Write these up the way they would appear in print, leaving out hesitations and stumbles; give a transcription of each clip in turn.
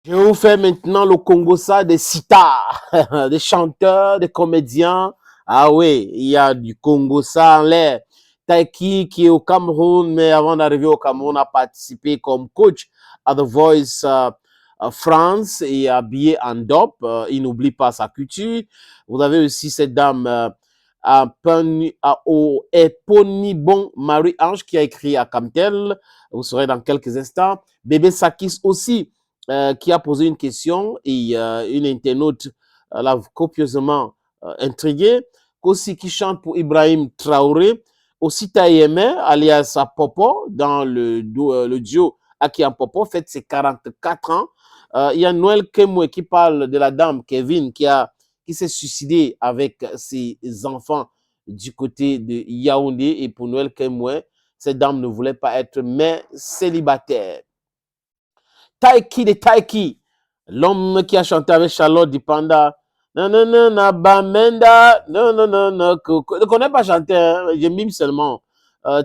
Je vous fais maintenant le Congossa des sitars, des chanteurs, des comédiens. Ah oui, il y a du Congossa en l'air. Taiki qui est au Cameroun, mais avant d'arriver au Cameroun, a participé comme coach à The Voice France et habillé en dope. Il n'oublie pas sa culture. Vous avez aussi cette dame au Eponibon Marie-Ange qui a écrit à Camtel. Vous saurez dans quelques instants. Bébé Sakis aussi qui a posé une question et une internaute l'a copieusement intrigué. Aussi qui chante pour Ibrahim Traoré. Aussi Taïeme, alias Popo, dans le duo Aki Popo, fête ses 44 ans. Il y a Noël Kemwe qui parle de la dame Kevin qui s'est suicidé avec ses enfants du côté de Yaoundé. Et pour Noël Kemwe, cette dame ne voulait pas être mère célibataire. Taiki de Taiki, l'homme qui a chanté avec Charlotte Dipanda. Non, non, non, non, Bamenda. Non, non, non, non. Je ne connais pas chanter, hein, je mime seulement.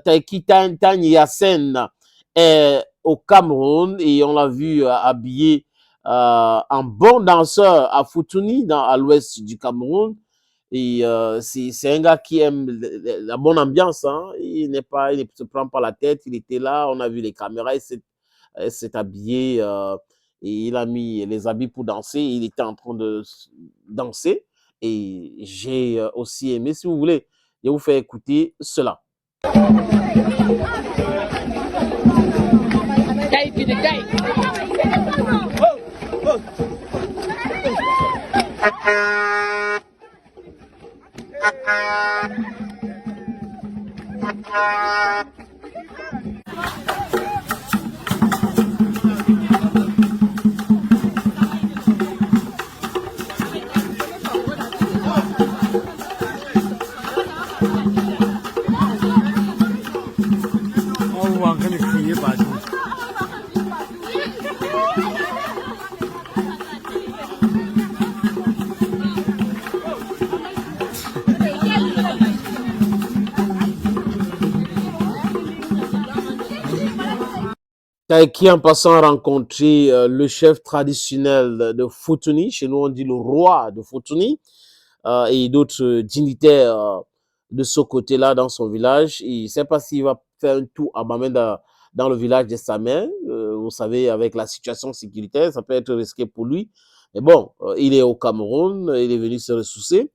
Taiki Tany Yassen est au Cameroun et on l'a vu habillé en bon danseur à Futuni, à l'ouest du Cameroun. Et c'est un gars qui aime la bonne ambiance. Hein. Il ne se prend pas la tête. Il était là, on a vu les caméras. Elle s'est habillée et il a mis les habits pour danser. Il était en train de danser et j'ai aussi aimé. Si vous voulez, je vais vous faire écouter cela. Qui en passant a rencontré le chef traditionnel de Futuni, chez nous on dit le roi de Futuni, et d'autres dignitaires de ce côté-là dans son village. Il ne sait pas s'il va faire un tour à Bamenda dans le village de sa mère. Vous savez, avec la situation sécuritaire, ça peut être risqué pour lui. Mais bon, il est au Cameroun, il est venu se ressourcer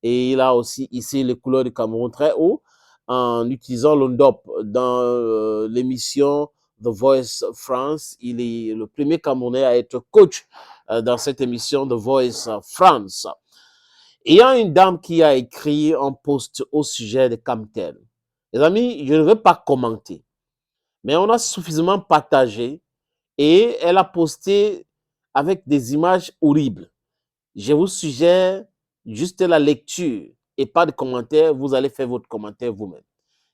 et il a aussi hissé les couleurs du Cameroun très haut en utilisant l'ONDOP dans l'émission The Voice France. Il est le premier Camerounais à être coach dans cette émission The Voice France. Il y a une dame qui a écrit un post au sujet de Camtel. Les amis, je ne veux pas commenter, mais on a suffisamment partagé et elle a posté avec des images horribles. Je vous suggère juste la lecture et pas de commentaires. Vous allez faire votre commentaire vous-même.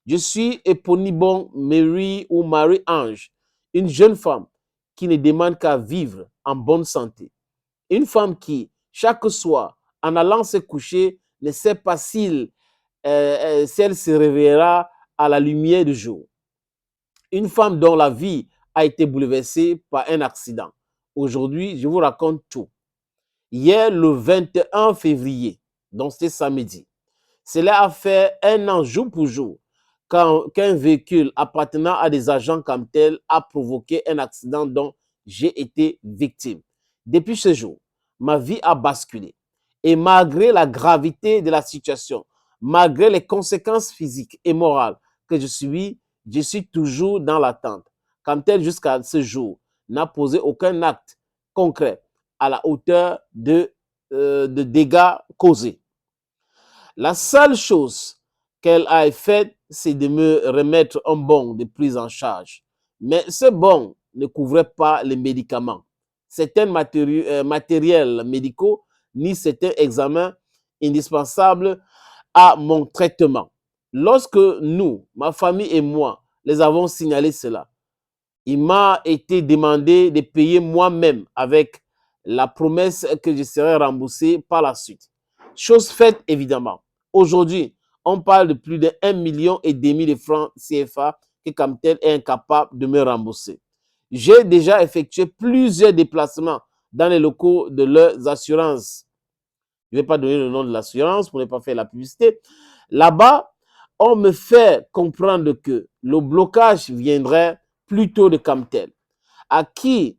Je suis Eponibon Mary ou Marie-Ange, une jeune femme qui ne demande qu'à vivre en bonne santé. Une femme qui, chaque soir, en allant se coucher, ne sait pas si elle se réveillera à la lumière du jour. Une femme dont la vie a été bouleversée par un accident. Aujourd'hui, je vous raconte tout. Hier, le 21 février, donc c'était samedi, cela a fait un an jour pour jour qu'un véhicule appartenant à des agents Camtel a provoqué un accident dont j'ai été victime. Depuis ce jour, ma vie a basculé. Et malgré la gravité de la situation, malgré les conséquences physiques et morales que je suis toujours dans l'attente. Camtel, jusqu'à ce jour, n'a posé aucun acte concret à la hauteur de dégâts causés. La seule chose qu'elle a faite, c'est de me remettre un bon de prise en charge. Mais ce bon ne couvrait pas les médicaments, certains matériels médicaux, ni certains examens indispensables à mon traitement. Lorsque nous, ma famille et moi, les avons signalé cela, il m'a été demandé de payer moi-même avec la promesse que je serai remboursé par la suite. Chose faite, évidemment. Aujourd'hui, on parle de plus de 1,5 million de francs CFA que Camtel est incapable de me rembourser. J'ai déjà effectué plusieurs déplacements dans les locaux de leurs assurances. Je ne vais pas donner le nom de l'assurance pour ne pas faire la publicité. Là-bas, on me fait comprendre que le blocage viendrait plutôt de Camtel, à qui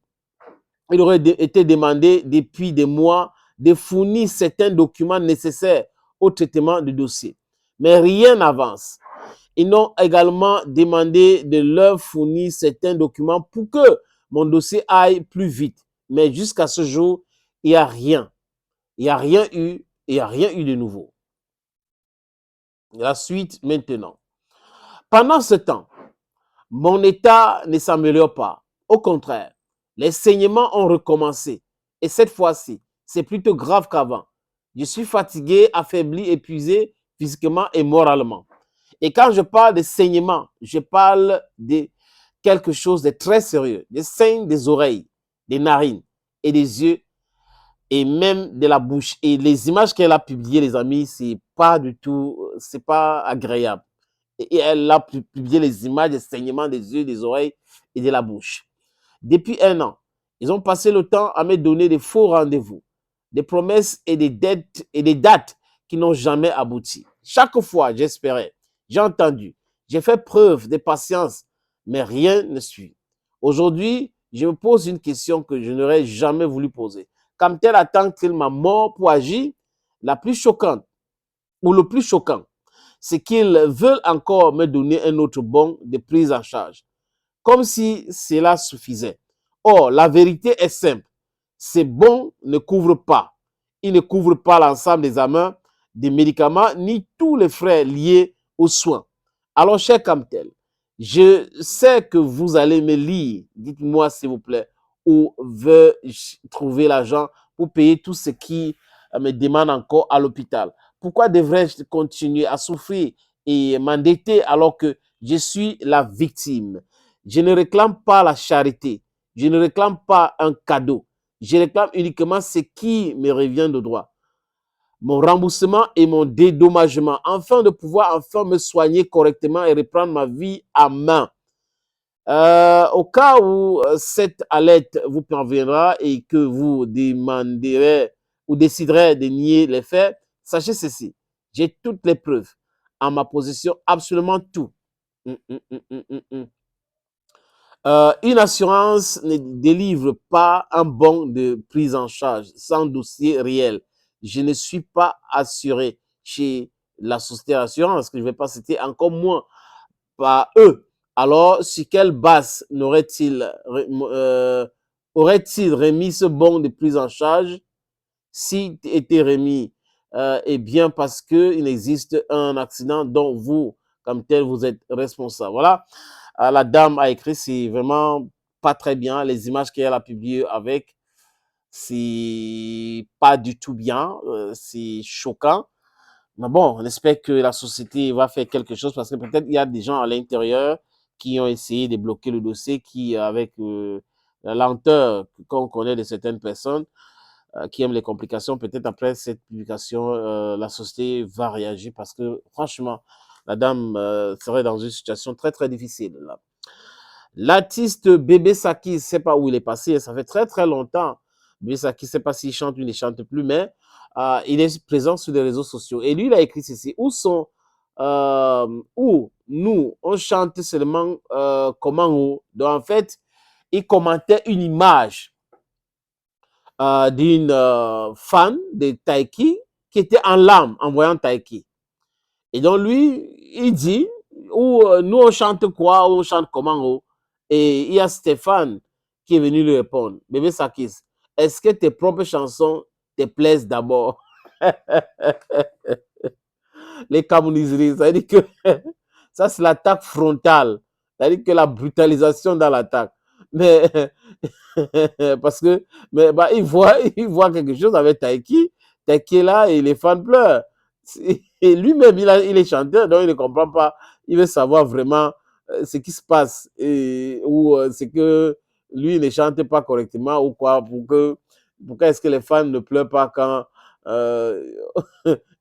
il aurait été demandé depuis des mois de fournir certains documents nécessaires au traitement du dossier. Mais rien n'avance. Ils n'ont également demandé de leur fournir certains documents pour que mon dossier aille plus vite. Mais jusqu'à ce jour, il n'y a rien. Il n'y a rien eu, il n'y a rien eu de nouveau. La suite maintenant. Pendant ce temps, mon état ne s'améliore pas. Au contraire, les saignements ont recommencé. Et cette fois-ci, c'est plutôt grave qu'avant. Je suis fatigué, affaibli, épuisé physiquement et moralement. Et quand je parle de saignements, je parle de quelque chose de très sérieux. Des saignes des oreilles, des narines et des yeux et même de la bouche. Et les images qu'elle a publiées, les amis, c'est pas du tout, c'est pas agréable. Et elle a publié les images des saignements des yeux, des oreilles et de la bouche. Depuis un an, ils ont passé le temps à me donner des faux rendez-vous, des promesses et des dates qui n'ont jamais abouti. Chaque fois, j'espérais, j'ai entendu, j'ai fait preuve de patience, mais rien ne suit. Aujourd'hui, je me pose une question que je n'aurais jamais voulu poser. Quand-elle attend-il ma mort pour agir? La plus choquante, ou le plus choquant, c'est qu'ils veulent encore me donner un autre bon de prise en charge, comme si cela suffisait. Or, la vérité est simple. Ces bons ne couvrent pas. Ils ne couvrent pas l'ensemble des amants, des médicaments, ni tous les frais liés aux soins. Alors, cher Camtel, je sais que vous allez me lire. Dites-moi, s'il vous plaît, où veux-je trouver l'argent pour payer tout ce qui me demande encore à l'hôpital. Pourquoi devrais-je continuer à souffrir et m'endetter alors que je suis la victime? Je ne réclame pas la charité. Je ne réclame pas un cadeau. Je réclame uniquement ce qui me revient de droit. Mon remboursement et mon dédommagement, afin de pouvoir enfin me soigner correctement et reprendre ma vie à main. Au cas où cette alerte vous parviendra et que vous demanderez ou déciderez de nier les faits, sachez ceci. J'ai toutes les preuves en ma position, absolument tout. Une assurance ne délivre pas un bon de prise en charge sans dossier réel. Je ne suis pas assuré chez la société d'assurance, que je ne vais pas citer, encore moins par eux. Alors, sur quelle base aurait-il remis ce bon de prise en charge? S'il était remis, eh bien parce qu'il existe un accident dont vous, comme tel, vous êtes responsable. Voilà. La dame a écrit, c'est vraiment pas très bien. Les images qu'elle a publiées avec, c'est pas du tout bien. C'est choquant. Mais bon, on espère que la société va faire quelque chose parce que peut-être il y a des gens à l'intérieur qui ont essayé de bloquer le dossier, qui, avec la lenteur qu'on connaît de certaines personnes qui aiment les complications, peut-être après cette publication, la société va réagir parce que franchement, la dame serait dans une situation très, très difficile là. L'artiste Bébé Saki, je ne sais pas où il est passé, ça fait très très longtemps. Bébé Saki, je ne sais pas s'il chante ou il ne chante plus, mais il est présent sur les réseaux sociaux. Et lui, il a écrit ceci. Où nous, on chante seulement comment où. Donc en fait, il commentait une image d'une fan de Taiki qui était en larmes en voyant Taiki. Et donc lui, il dit, nous on chante quoi, on chante comment oh? Et il y a Stéphane qui est venu lui répondre, bébé Sakis, est-ce que tes propres chansons te plaisent d'abord? Les Camerouniseriers, ça veut dire que ça c'est l'attaque frontale, ça veut dire que la brutalisation dans l'attaque. Mais parce que mais, bah, il voit quelque chose avec Taiki. Taiki est là et les fans pleurent. Et lui-même, il est chanteur, donc il ne comprend pas. Il veut savoir vraiment ce qui se passe ou c'est que lui ne chante pas correctement ou quoi. Pourquoi est-ce que les fans ne pleurent pas quand euh,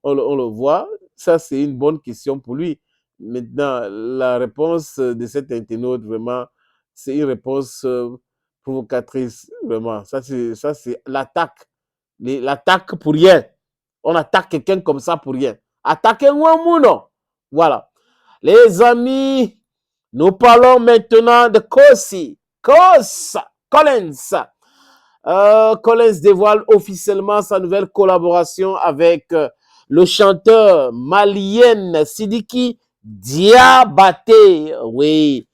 on le voit? Ça, c'est une bonne question pour lui. Maintenant, la réponse de cet internaute, vraiment, c'est une réponse provocatrice, vraiment. Ça, c'est l'attaque. L'attaque pour rien. On attaque quelqu'un comme ça pour rien. Attaquez-moi, non. Voilà. Les amis, nous parlons maintenant de Kosi. Collins. Collins dévoile officiellement sa nouvelle collaboration avec le chanteur malien Sidiki Diabaté. Oui,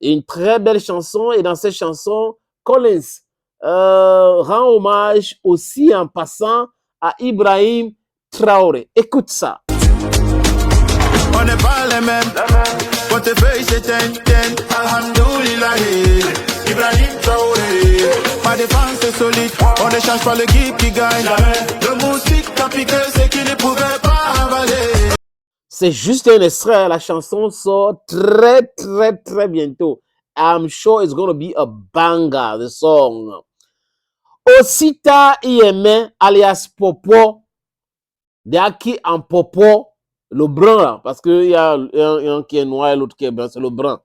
une très belle chanson. Et dans cette chanson, Collins rend hommage aussi en passant à Ibrahim Traoré. Écoute ça. On n'est pas les mêmes. Portefeuille c'est ten. Alhamdoulilah. Ibrahim Traoré. Ma défense est solide. On n'échange pas l'équipe qui gagne. Le moustique qui a piqué, c'est qu'il ne pouvait pas avaler. C'est juste un extrait. La chanson sort très bientôt. I'm sure it's going to be a banger, the song. Osita Ieme, alias Popo, Deaki en Popo, le brun, là, parce qu'il y a un qui est noir et l'autre qui est brun, c'est le brun.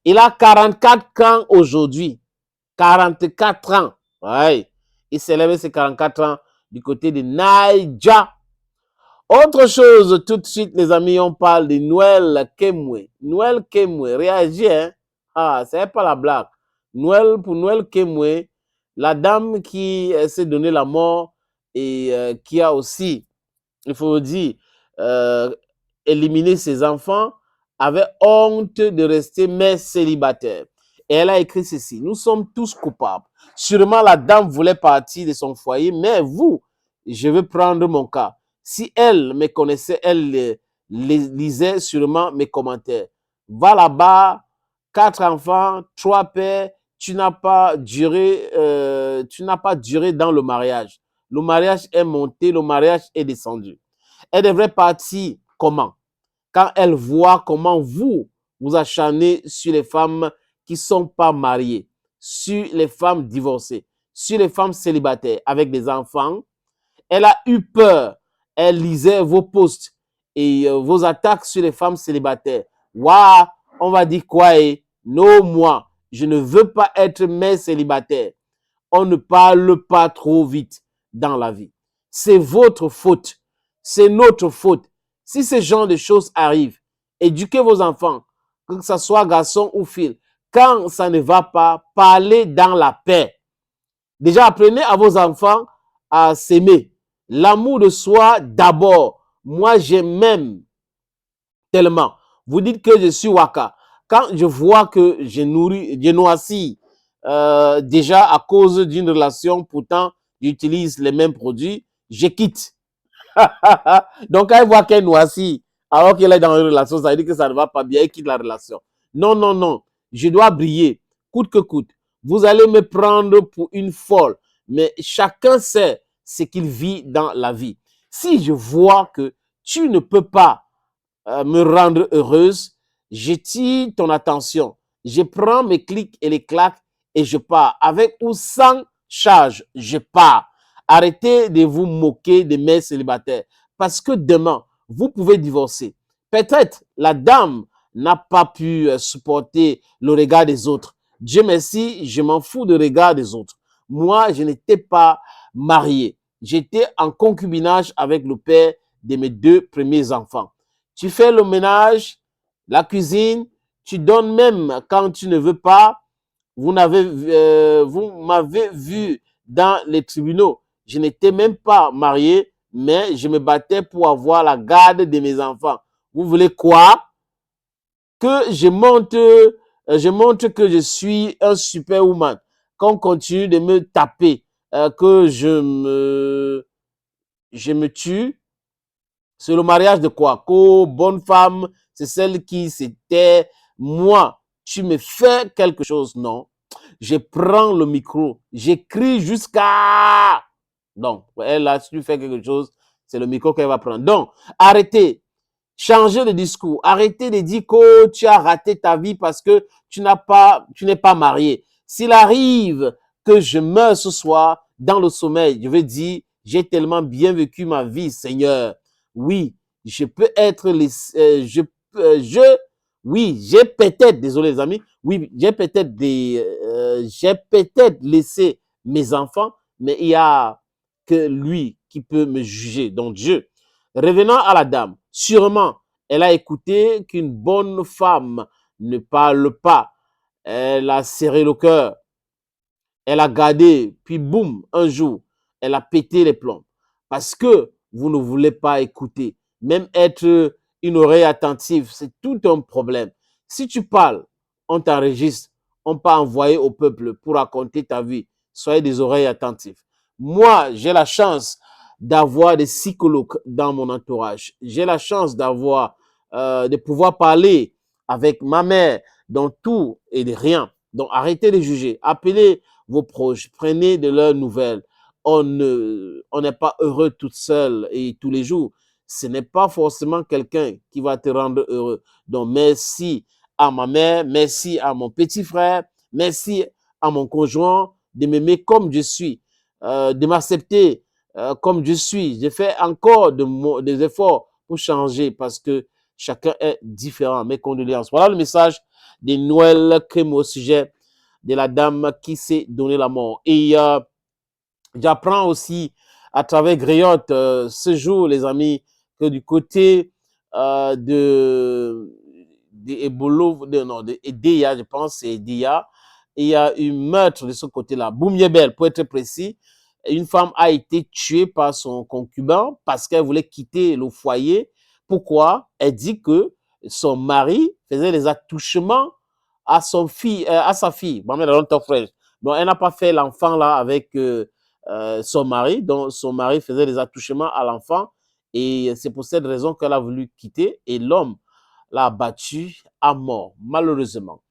Il a 44 ans aujourd'hui. 44 ans. Ouais. Il célèbre ses 44 ans du côté de Naija. Autre chose, tout de suite, les amis, on parle de Noël Kemwe. Noël Kemwe, réagis, hein? Ah, c'est pas la blague. Pour Noël Kemwe, la dame qui s'est donné la mort et qui a aussi, il faut dire, éliminé ses enfants, avait honte de rester mère célibataire. Et elle a écrit ceci: nous sommes tous coupables. Sûrement, la dame voulait partir de son foyer, mais vous, je veux prendre mon cas. Si elle me connaissait, elle lisait sûrement mes commentaires. Va là-bas, 4 enfants, 3 pères, tu n'as pas duré dans le mariage. Le mariage est monté, le mariage est descendu. Elle devrait partir comment? Quand elle voit comment vous acharnez sur les femmes qui ne sont pas mariées, sur les femmes divorcées, sur les femmes célibataires avec des enfants. Elle a eu peur. Elle lisait vos posts et vos attaques sur les femmes célibataires. Waouh, on va dire quoi? Non, moi, je ne veux pas être mère célibataire. On ne parle pas trop vite dans la vie. C'est votre faute. C'est notre faute. Si ce genre de choses arrivent, éduquez vos enfants, que ce soit garçon ou fille. Quand ça ne va pas, parlez dans la paix. Déjà, apprenez à vos enfants à s'aimer. L'amour de soi d'abord. Moi, j'aime tellement. Vous dites que je suis waka. Quand je vois que j'ai noirci déjà à cause d'une relation, pourtant j'utilise les mêmes produits, je quitte. Donc quand elle voit qu'elle noircit alors qu'elle est dans une relation, ça veut dire que ça ne va pas bien, elle quitte la relation. Non. Je dois briller, coûte que coûte. Vous allez me prendre pour une folle, mais chacun sait ce qu'il vit dans la vie. Si je vois que tu ne peux pas me rendre heureuse, je tire ton attention. Je prends mes clics et les claques et je pars. Avec ou sans charge, je pars. Arrêtez de vous moquer des mères célibataires parce que demain, vous pouvez divorcer. Peut-être la dame n'a pas pu supporter le regard des autres. Dieu merci, je m'en fous du regard des autres. Moi, je n'étais pas marié. J'étais en concubinage avec le père de mes 2 premiers enfants. Tu fais le ménage, la cuisine, tu donnes même quand tu ne veux pas. Vous m'avez vu dans les tribunaux. Je n'étais même pas marié, mais je me battais pour avoir la garde de mes enfants. Vous voulez quoi? Que je montre que je suis un superwoman. Qu'on continue de me taper, que je me tue. C'est le mariage de quoi? Qu'aux bonne femme, c'est celle qui s'était. Moi, tu me fais quelque chose, non? Je prends le micro, j'écris jusqu'à... Donc, elle, là, si tu fais quelque chose, c'est le micro qu'elle va prendre. Donc, arrêtez, changez de discours, arrêtez de dire que tu as raté ta vie parce que tu n'es pas marié. S'il arrive que je meurs ce soir dans le sommeil, je veux dire, j'ai tellement bien vécu ma vie, Seigneur. Oui, je peux être Oui, j'ai peut-être, désolé les amis, oui, j'ai peut-être laissé mes enfants, mais il y a que lui qui peut me juger, donc Dieu. Revenant à la dame, sûrement, elle a écouté qu'une bonne femme ne parle pas. Elle a serré le cœur, elle a gardé, puis boum, un jour, elle a pété les plombs. Parce que vous ne voulez pas écouter. Même être une oreille attentive, c'est tout un problème. Si tu parles, on t'enregistre, on peut envoyer au peuple pour raconter ta vie. Soyez des oreilles attentives. Moi, j'ai la chance d'avoir des psychologues dans mon entourage. J'ai la chance de pouvoir parler avec ma mère dans tout et de rien. Donc, arrêtez de juger. Appelez vos proches, prenez de leurs nouvelles. On n'est pas heureux toute seule et tous les jours. Ce n'est pas forcément quelqu'un qui va te rendre heureux. Donc, merci à ma mère, merci à mon petit frère, merci à mon conjoint de m'aimer comme je suis, de m'accepter comme je suis. J'ai fait encore des efforts pour changer parce que chacun est différent. Mes condoléances. Voilà le message de Noël Crème au sujet de la dame qui s'est donné la mort. Et j'apprends aussi à travers Griotte ce jour, les amis, que du côté de Ebolo, non, de Edeya, je pense, c'est Edeya, il y a eu meurtre de ce côté-là. Boumiebel, pour être précis, une femme a été tuée par son concubin parce qu'elle voulait quitter le foyer. Pourquoi? Elle dit que son mari faisait des attouchements à sa fille. Donc, elle n'a pas fait l'enfant là avec son mari. Donc, son mari faisait des attouchements à l'enfant. Et c'est pour cette raison qu'elle a voulu quitter. Et l'homme l'a battu à mort, malheureusement.